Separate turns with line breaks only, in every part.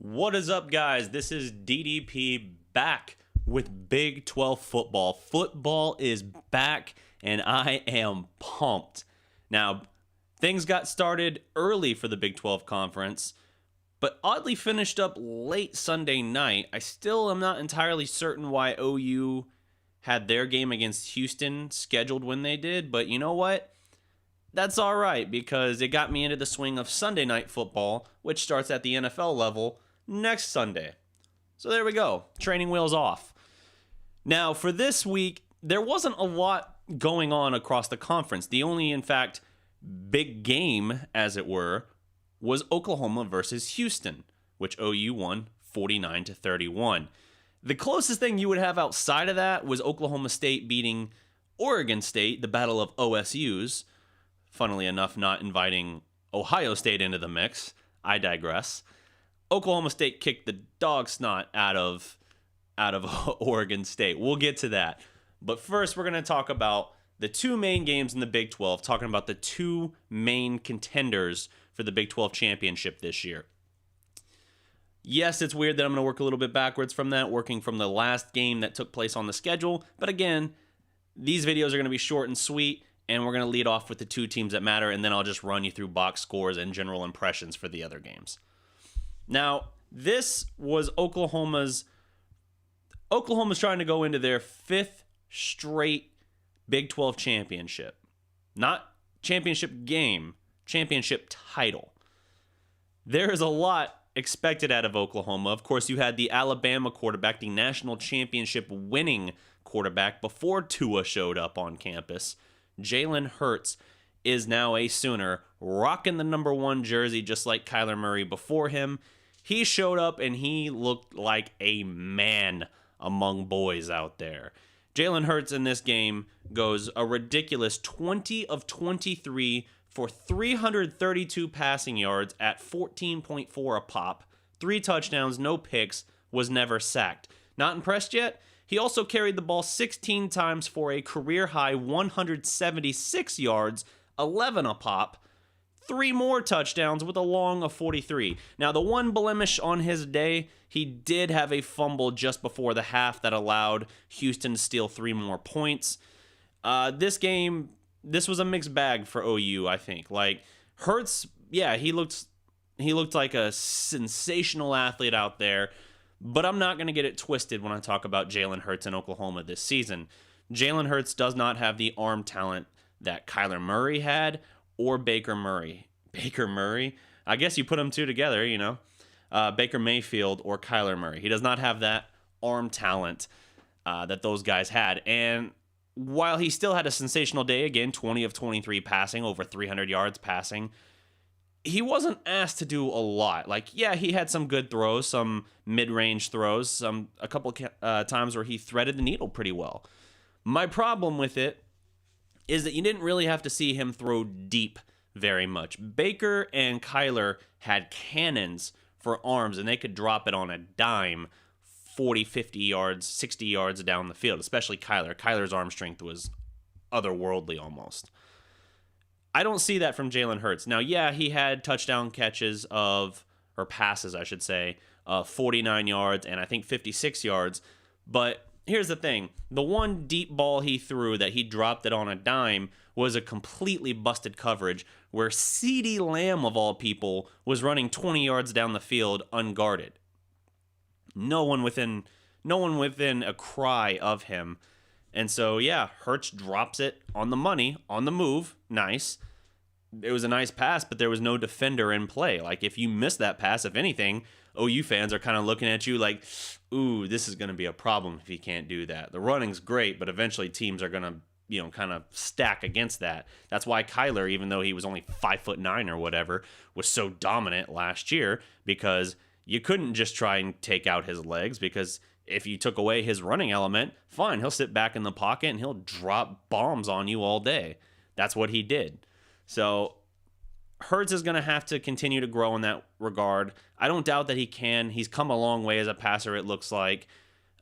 What is up, guys? This is DDP back with Big 12 football. Football is back, and I am pumped. Now, things got started early for the Big 12 conference, but oddly finished up late Sunday night. I still am not entirely certain why OU had their game against Houston scheduled when they did, but you know what? That's all right, because it got me into the swing of Sunday night football, which starts at the NFL level next Sunday. So there we go. Training wheels off. Now, for this week, there wasn't a lot going on across the conference. The only, in fact, big game, as it were, was Oklahoma versus Houston, which OU won 49-31. The closest thing you would have outside of that was Oklahoma State beating Oregon State, the battle of OSUs. Funnily enough, not inviting Ohio State into the mix. I digress. Oklahoma State kicked the dog snot out of Oregon State. We'll get to that. But first, we're going to talk about the two main games in the Big 12, talking about the two main contenders for the Big 12 championship this year. Yes, it's weird that I'm going to work a little bit backwards from that, working from the last game that took place on the schedule. But again, these videos are going to be short and sweet, and we're going to lead off with the two teams that matter, and then I'll just run you through box scores and general impressions for the other games. Now, this was Oklahoma's trying to go into their fifth straight Big 12 championship. Not championship game, championship title. There is a lot expected out of Oklahoma. Of course, you had the Alabama quarterback, the national championship winning quarterback before Tua showed up on campus. Jalen Hurts is now a Sooner, rocking the number 1 jersey just like Kyler Murray before him. He showed up and he looked like a man among boys out there. Jalen Hurts in this game goes a ridiculous 20 of 23 for 332 passing yards at 14.4 a pop. 3 touchdowns, no picks, was never sacked. Not impressed yet? He also carried the ball 16 times for a career-high 176 yards, 11 a pop. 3 more touchdowns with a long of 43. Now, the one blemish on his day, he did have a fumble just before the half that allowed Houston to steal 3 more points. This was a mixed bag for OU, I think. Like, Hurts, yeah, he looked like a sensational athlete out there, but I'm not going to get it twisted when I talk about Jalen Hurts in Oklahoma this season. Jalen Hurts does not have the arm talent that Kyler Murray had or Baker Murray. Baker Murray? I guess you put them two together, you know. Baker Mayfield or Kyler Murray. He does not have that arm talent that those guys had. And while he still had a sensational day, again, 20 of 23 passing, over 300 yards passing, he wasn't asked to do a lot. Like, yeah, he had some good throws, some mid-range throws, a couple times where he threaded the needle pretty well. My problem with it is that you didn't really have to see him throw deep very much. Baker and Kyler had cannons for arms, and they could drop it on a dime 40, 50 yards, 60 yards down the field, especially Kyler. Kyler's arm strength was otherworldly almost. I don't see that from Jalen Hurts. Now, yeah, he had touchdown catches or passes, I should say, 49 yards and I think 56 yards, but here's the thing. The one deep ball he threw that he dropped it on a dime was a completely busted coverage where CeeDee Lamb, of all people, was running 20 yards down the field unguarded. No one within a cry of him. And so, yeah, Hurts drops it on the money, on the move. Nice. It was a nice pass, but there was no defender in play. Like, if you miss that pass, if anything, OU fans are kind of looking at you like, ooh, this is going to be a problem if he can't do that. The running's great, but eventually teams are going to, kind of stack against that. That's why Kyler, even though he was only 5'9" or whatever, was so dominant last year, because you couldn't just try and take out his legs, because if you took away his running element, fine, he'll sit back in the pocket and he'll drop bombs on you all day. That's what he did. So Hurts is going to have to continue to grow in that regard. I don't doubt that he can. He's come a long way as a passer, it looks like.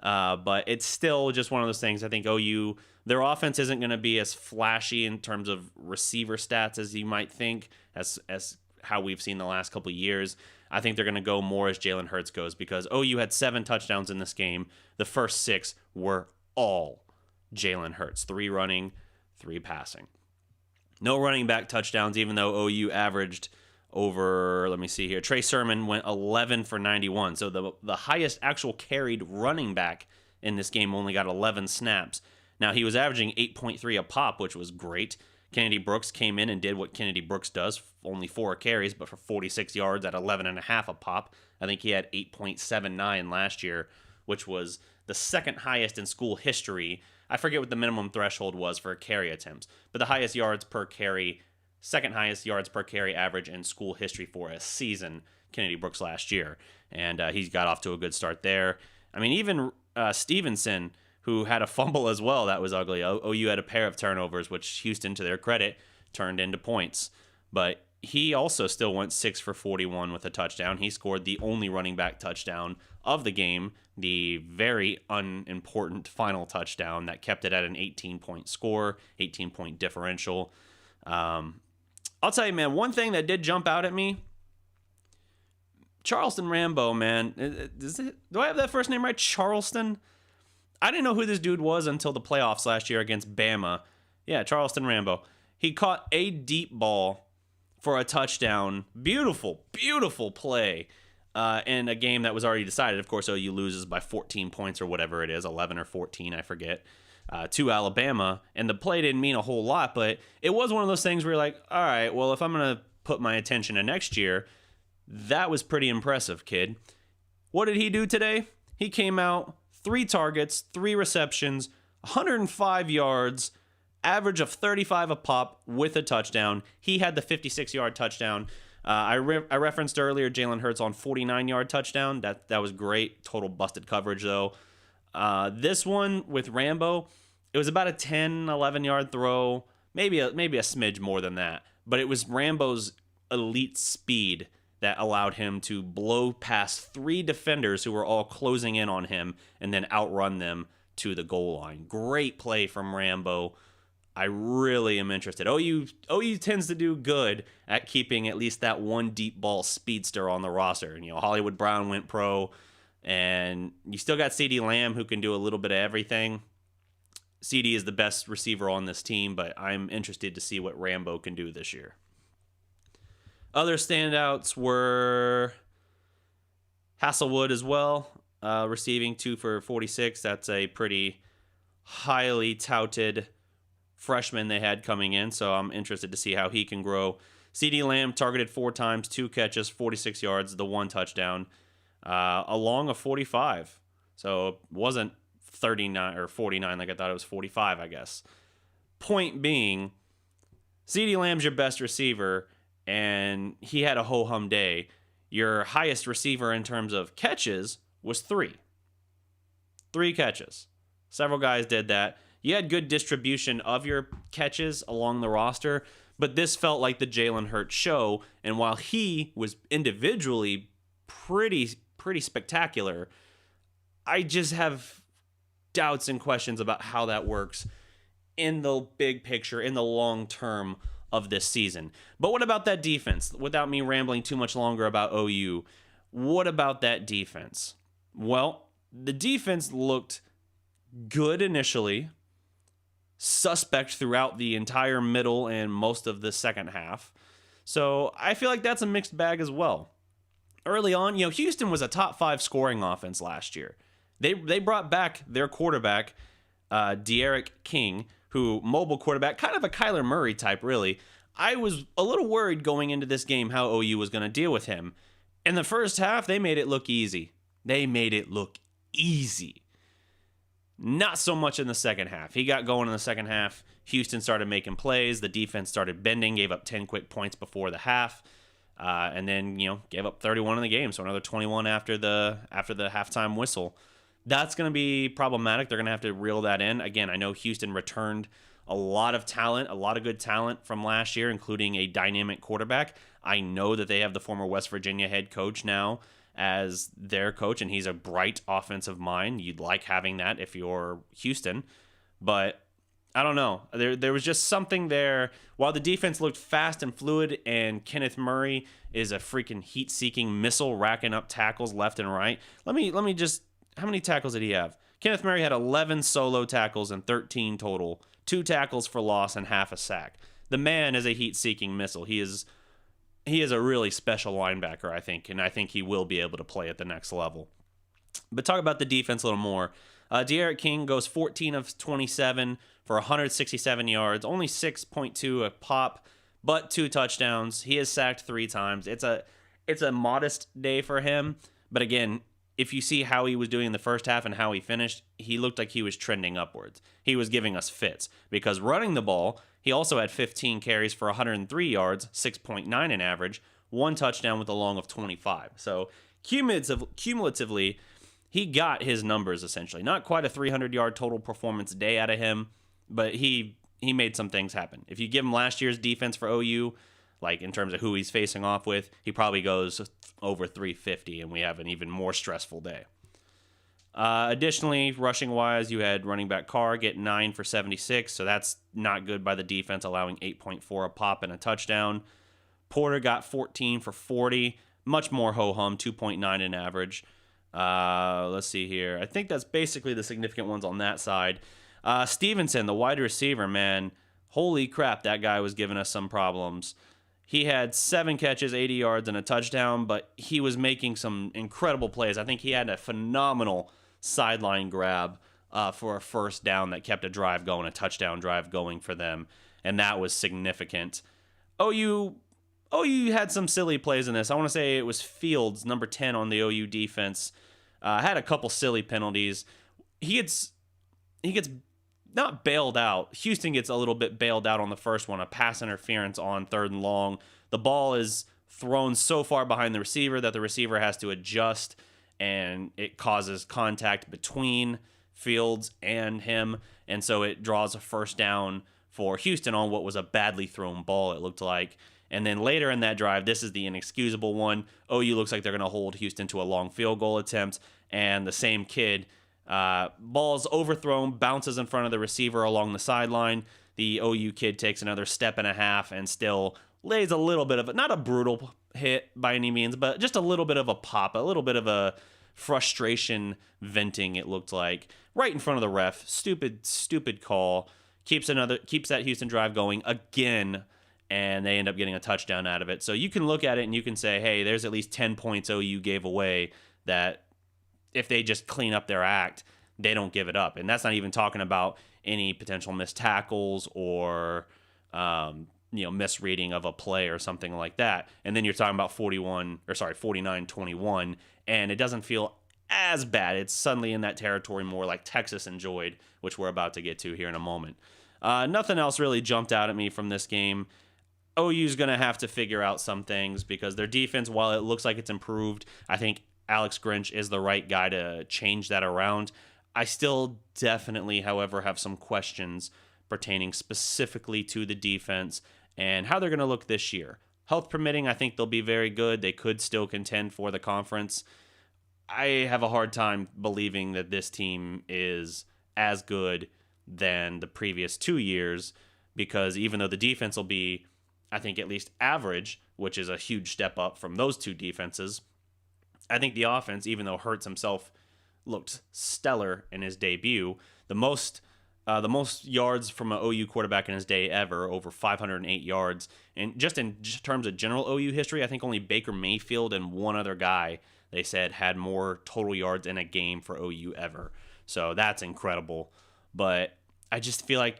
But it's still just one of those things. I think OU, their offense isn't going to be as flashy in terms of receiver stats as you might think, as how we've seen the last couple of years. I think they're going to go more as Jalen Hurts goes because OU had 7 touchdowns in this game. The first 6 were all Jalen Hurts. 3 running, 3 passing. No running back touchdowns, even though OU averaged over, let me see here, Trey Sermon went 11 for 91. So the highest actual carried running back in this game only got 11 snaps. Now, he was averaging 8.3 a pop, which was great. Kennedy Brooks came in and did what Kennedy Brooks does, only 4 carries, but for 46 yards at 11.5 a pop. I think he had 8.79 last year, which was the second highest in school history. I forget what the minimum threshold was for carry attempts, but the highest yards per carry, second highest yards per carry average in school history for a season, Kennedy Brooks last year. And he's got off to a good start there. I mean, even Stevenson, who had a fumble as well, that was ugly. OU had a pair of turnovers, which Houston, to their credit, turned into points. But he also still went 6 for 41 with a touchdown. He scored the only running back touchdown of the game, the very unimportant final touchdown that kept it at an 18-point score, 18-point differential. I'll tell you, man, one thing that did jump out at me, Charleston Rambo, man. Do I have that first name right? Charleston? I didn't know who this dude was until the playoffs last year against Bama. Yeah, Charleston Rambo. He caught a deep ball for a touchdown. Beautiful, beautiful play in a game that was already decided. Of course, OU loses by 14 points or whatever it is, 11 or 14, I forget, to Alabama. And the play didn't mean a whole lot, but it was one of those things where you're like, all right, well, if I'm going to put my attention to next year, that was pretty impressive, kid. What did he do today? He came out, 3 targets, 3 receptions, 105 yards, average of 35 a pop with a touchdown. He had the 56-yard touchdown. I referenced earlier Jalen Hurts on 49-yard touchdown. That was great. Total busted coverage, though. This one with Rambo, it was about a 10, 11-yard throw, maybe a smidge more than that. But it was Rambo's elite speed that allowed him to blow past 3 defenders who were all closing in on him and then outrun them to the goal line. Great play from Rambo. I really am interested. OU tends to do good at keeping at least that one deep ball speedster on the roster. And, Hollywood Brown went pro, and you still got CeeDee Lamb who can do a little bit of everything. CeeDee is the best receiver on this team, but I'm interested to see what Rambo can do this year. Other standouts were Hasselwood as well, receiving 2 for 46. That's a pretty highly touted freshman they had coming in, so I'm interested to see how he can grow. CeeDee Lamb targeted 4 times, 2 catches, 46 yards, the 1 touchdown, along a 45. So it wasn't 39 or 49 like I thought it was 45, I guess. Point being, CeeDee Lamb's your best receiver, and he had a ho-hum day. Your highest receiver in terms of catches was 3. 3 catches. Several guys did that. You had good distribution of your catches along the roster, but this felt like the Jalen Hurts show, and while he was individually pretty spectacular, I just have doubts and questions about how that works in the big picture, in the long term of this season. But what about that defense? Without me rambling too much longer about OU, what about that defense? Well, the defense looked good initially, suspect throughout the entire middle and most of the second half. So I feel like that's a mixed bag as well. Early on, Houston was a top 5 scoring offense last year. They brought back their quarterback, De'Aaron King, who mobile quarterback, kind of a Kyler Murray type, really. I was a little worried going into this game how OU was going to deal with him. In the first half, they made it look easy. Not so much in the second half. He got going in the second half. Houston started making plays. The defense started bending, gave up 10 quick points before the half, and then gave up 31 in the game. So another 21 after the halftime whistle. That's going to be problematic. They're going to have to reel that in. Again, I know Houston returned a lot of talent, a lot of good talent from last year, including a dynamic quarterback. I know that they have the former West Virginia head coach now as their coach, and he's a bright offensive mind. You'd like having that if you're Houston. But I don't know. There was just something there. While the defense looked fast and fluid, and Kenneth Murray is a freaking heat-seeking missile, racking up tackles left and right. Let me just. How many tackles did he have? Kenneth Murray had 11 solo tackles and 13 total. 2 tackles for loss and half a sack. The man is a heat-seeking missile. He is a really special linebacker, I think, and I think he will be able to play at the next level. But talk about the defense a little more. De'Aaron King goes 14 of 27 for 167 yards, only 6.2 a pop, but 2 touchdowns. He is sacked 3 times. It's a modest day for him, but again, if you see how he was doing in the first half and how he finished, he looked like he was trending upwards. He was giving us fits because running the ball, he also had 15 carries for 103 yards, 6.9 in average, 1 touchdown with a long of 25. So cumulatively, he got his numbers essentially. Not quite a 300-yard total performance day out of him, but he made some things happen. If you give him last year's defense for OU, like in terms of who he's facing off with, he probably goes over 350, and we have an even more stressful day. Additionally, rushing-wise, you had running back Carr get 9 for 76, so that's not good by the defense, allowing 8.4 a pop and a touchdown. Porter got 14 for 40, much more ho-hum, 2.9 in average. Let's see here. I think that's basically the significant ones on that side. Stevenson, the wide receiver, man, holy crap, that guy was giving us some problems. He had 7 catches, 80 yards, and a touchdown, but he was making some incredible plays. I think he had a phenomenal sideline grab for a first down that kept a drive going, a touchdown drive going for them, and that was significant. OU had some silly plays in this. I want to say it was Fields, number 10 on the OU defense, had a couple silly penalties. He gets not bailed out. Houston gets a little bit bailed out on the first one, a pass interference on 3rd and long. The ball is thrown so far behind the receiver that the receiver has to adjust, and it causes contact between Fields and him, and so it draws a first down for Houston on what was a badly thrown ball, it looked like. And then later in that drive, this is the inexcusable one. OU looks like they're going to hold Houston to a long field goal attempt, and the same kid, ball's overthrown, bounces in front of the receiver along the sideline. The OU kid takes another step and a half and still lays a little bit of not a brutal hit by any means, but just a little bit of a pop, a little bit of a frustration venting, it looked like, right in front of the ref. Stupid call. Keeps that Houston drive going again, and they end up getting a touchdown out of it. So you can look at it and you can say, hey, there's at least 10 points OU gave away that if they just clean up their act, they don't give it up. And that's not even talking about any potential missed tackles or misreading of a play or something like that. And then you're talking about 49-21, and it doesn't feel as bad. It's suddenly in that territory more like Texas enjoyed, which we're about to get to here in a moment. Nothing else really jumped out at me from this game. OU's going to have to figure out some things because their defense, while it looks like it's improved, I think Alex Grinch is the right guy to change that around. I still definitely, however, have some questions pertaining specifically to the defense and how they're going to look this year. Health permitting, I think they'll be very good. They could still contend for the conference. I have a hard time believing that this team is as good than the previous 2 years because even though the defense will be, I think, at least average, which is a huge step up from those 2 defenses, I think the offense, even though Hurts himself looked stellar in his debut, the most yards from an OU quarterback in his day ever, over 508 yards. And just in terms of general OU history, I think only Baker Mayfield and one other guy, they said, had more total yards in a game for OU ever. So that's incredible. But I just I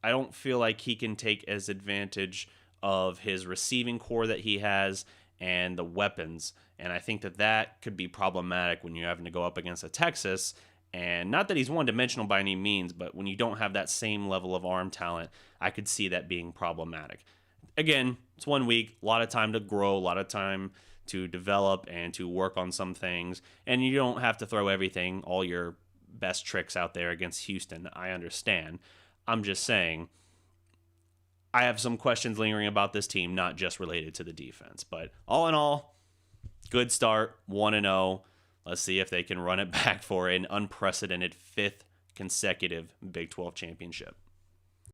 don't feel like he can take as advantage of his receiving core that he has and the weapons. And I think that could be problematic when you're having to go up against a Texas. And not that he's one-dimensional by any means, but when you don't have that same level of arm talent, I could see that being problematic. Again, it's 1 week, a lot of time to grow, a lot of time to develop and to work on some things. And you don't have to throw everything, all your best tricks out there against Houston. I understand. I'm just saying, I have some questions lingering about this team, not just related to the defense. But all in all, good start, 1-0. Let's see if they can run it back for an unprecedented 5th consecutive Big 12 championship.